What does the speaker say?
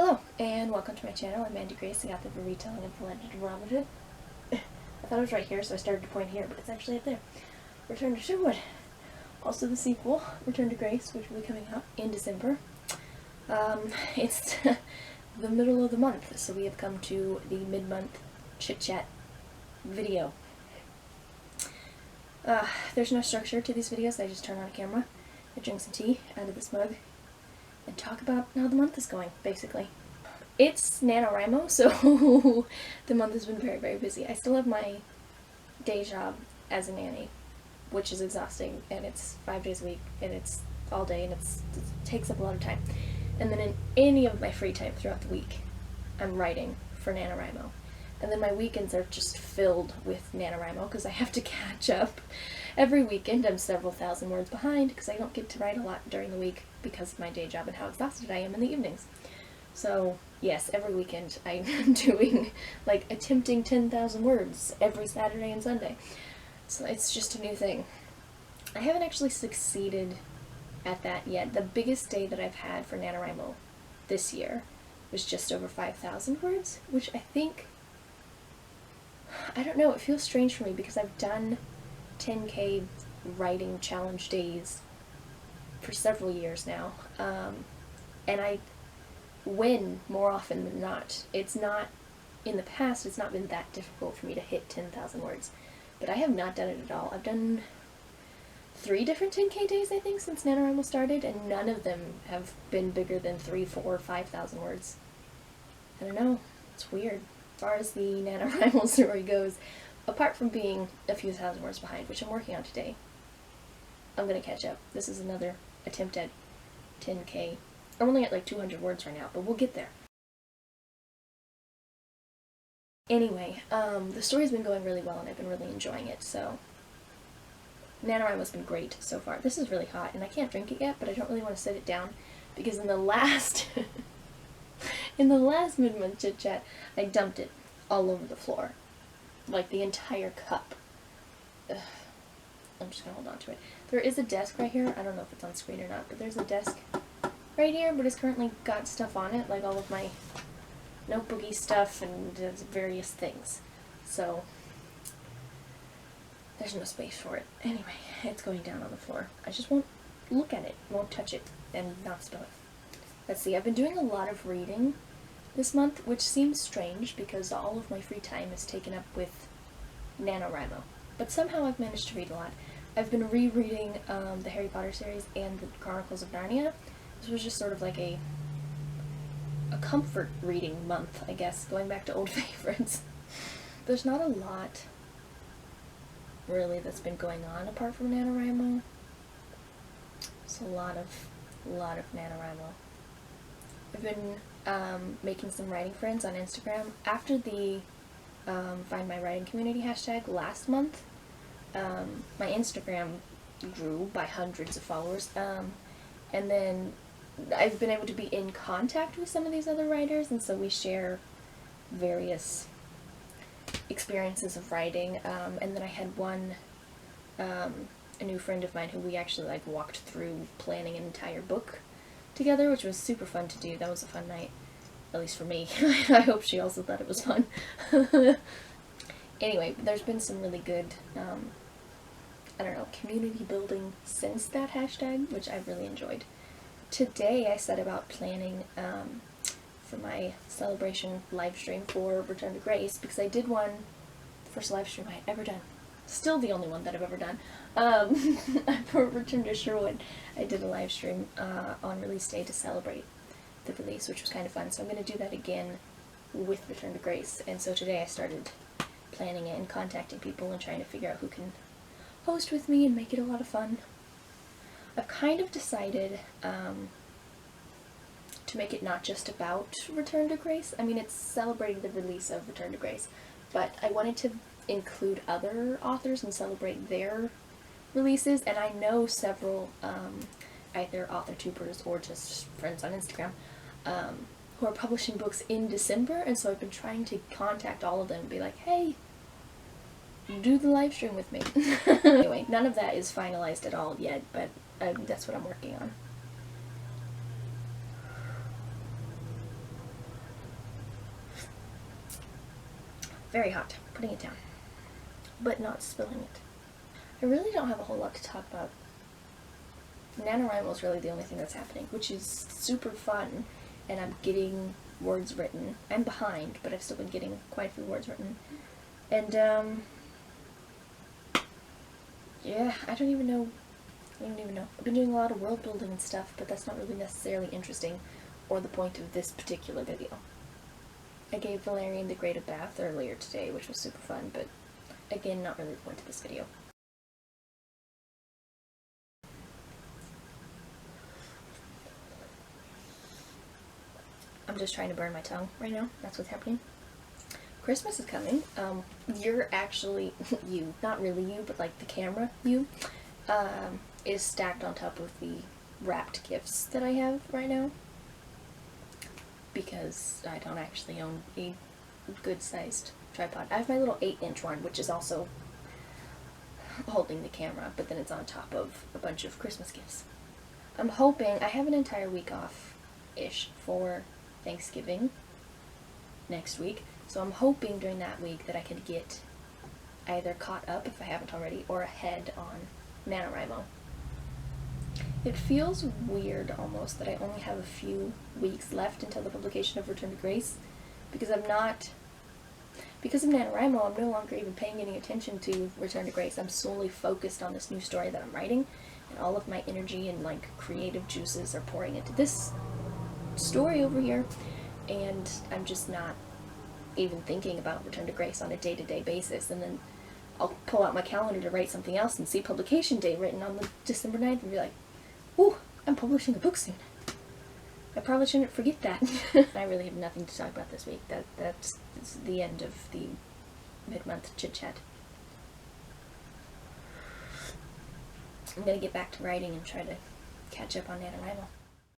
Hello, and welcome to my channel. I'm Mandy Grace, the author of a retelling of the Legend of Robin Hood. I thought it was right here, so I started to point here, but it's actually up there. Return to Sherwood. Also the sequel, Return to Grace, which will be coming out in December. It's the middle of the month, so we have come to the mid-month chit-chat video. There's no structure to these videos. I just turn on a camera, I drink some tea out of this mug, and talk about how the month is going, basically. It's NaNoWriMo, so the month has been very, very busy. I still have my day job as a nanny, which is exhausting, and it's 5 days a week, and it's all day, and it takes up a lot of time. And then in any of my free time throughout the week, I'm writing for NaNoWriMo. And then my weekends are just filled with NaNoWriMo, because I have to catch up. Every weekend I'm several thousand words behind, because I don't get to write a lot during the week because of my day job and how exhausted I am in the evenings. So, yes, every weekend I'm doing, attempting 10,000 words every Saturday and Sunday. So it's just a new thing. I haven't actually succeeded at that yet. The biggest day that I've had for NaNoWriMo this year was just over 5,000 words, which I think, I don't know, it feels strange for me because I've done 10K writing challenge days for several years now, and I win more often than not. It's not, in the past, it's not been that difficult for me to hit 10,000 words, but I have not done it at all. I've done 3 different 10K days, I think, since NaNoWriMo started, and none of them have been bigger than 3, 4, 5,000 words. I don't know, it's weird. As far as the NaNoWriMo story goes, apart from being a few thousand words behind, which I'm working on today, I'm gonna catch up. This is another attempt at 10K. I'm only at 200 words right now, but we'll get there. Anyway, the story's been going really well and I've been really enjoying it, so NaNoWriMo's been great so far. This is really hot and I can't drink it yet, but I don't really want to set it down because in the last mid-month chit-chat, I dumped it all over the floor. The entire cup. Ugh. I'm just gonna hold on to it. There is a desk right here. I don't know if it's on screen or not, but there's a desk right here, but it's currently got stuff on it, like all of my notebooky stuff and various things. So there's no space for it. Anyway, it's going down on the floor. I just won't look at it, won't touch it, and not spill it. Let's see, I've been doing a lot of reading this month, which seems strange because all of my free time is taken up with NaNoWriMo. But somehow I've managed to read a lot. I've been rereading the Harry Potter series and the Chronicles of Narnia. This was just sort of like a comfort reading month, I guess, going back to old favorites. There's not a lot really that's been going on apart from NaNoWriMo. It's a lot of NaNoWriMo. I've been making some writing friends on Instagram. After the Find My Writing Community hashtag last month, my Instagram grew by hundreds of followers, and then I've been able to be in contact with some of these other writers, and so we share various experiences of writing, and then I had one, a new friend of mine who we actually walked through planning an entire book together, which was super fun to do. That was a fun night, at least for me. I hope she also thought it was fun. Anyway, there's been some really good, I don't know, community building since that hashtag, which I've really enjoyed. Today I set about planning for my celebration live stream for Return to Grace, because I did one, the first live stream I had ever done. Still the only one that I've ever done. For Return to Sherwood, I did a live stream on release day to celebrate the release, which was kind of fun. So I'm going to do that again with Return to Grace. And so today I started planning it and contacting people and trying to figure out who can host with me and make it a lot of fun. I've kind of decided to make it not just about Return to Grace. I mean, it's celebrating the release of Return to Grace, but I wanted to include other authors and celebrate their releases, and I know several either author tubers or just friends on Instagram who are publishing books in December, and so I've been trying to contact all of them and be like, hey, do the live stream with me. Anyway, none of that is finalized at all yet, but that's what I'm working on. very hot. Putting it down, but not spilling it. I really don't have a whole lot to talk about. NaNoWriMo is really the only thing that's happening, which is super fun, and I'm getting words written. I'm behind, but I've still been getting quite a few words written. And, yeah, I don't even know. I've been doing a lot of world building and stuff, but that's not really necessarily interesting, or the point of this particular video. I gave Valerian the Great a bath earlier today, which was super fun, but again, not really the point of this video. I'm just trying to burn my tongue right now. That's what's happening. Christmas is coming. You're actually, you, not really you, but like the camera you, is stacked on top of the wrapped gifts that I have right now. Because I don't actually own a good-sized tripod. I have my little 8-inch one, which is also holding the camera, but then it's on top of a bunch of Christmas gifts. I'm hoping, I have an entire week off-ish for Thanksgiving next week, so I'm hoping during that week that I can get either caught up, if I haven't already, or ahead on NaNoWriMo. It feels weird almost that I only have a few weeks left until the publication of Return to Grace, because because of NaNoWriMo, I'm no longer even paying any attention to Return to Grace. I'm solely focused on this new story that I'm writing, and all of my energy and like creative juices are pouring into this story over here, and I'm just not even thinking about Return to Grace on a day-to-day basis. And then I'll pull out my calendar to write something else and see publication date written on the December 9th and be like, ooh, I'm publishing a book soon. I probably shouldn't forget that. I really have nothing to talk about this week. That's the end of the mid-month chit-chat. I'm gonna get back to writing and try to catch up on NaNoWriMo.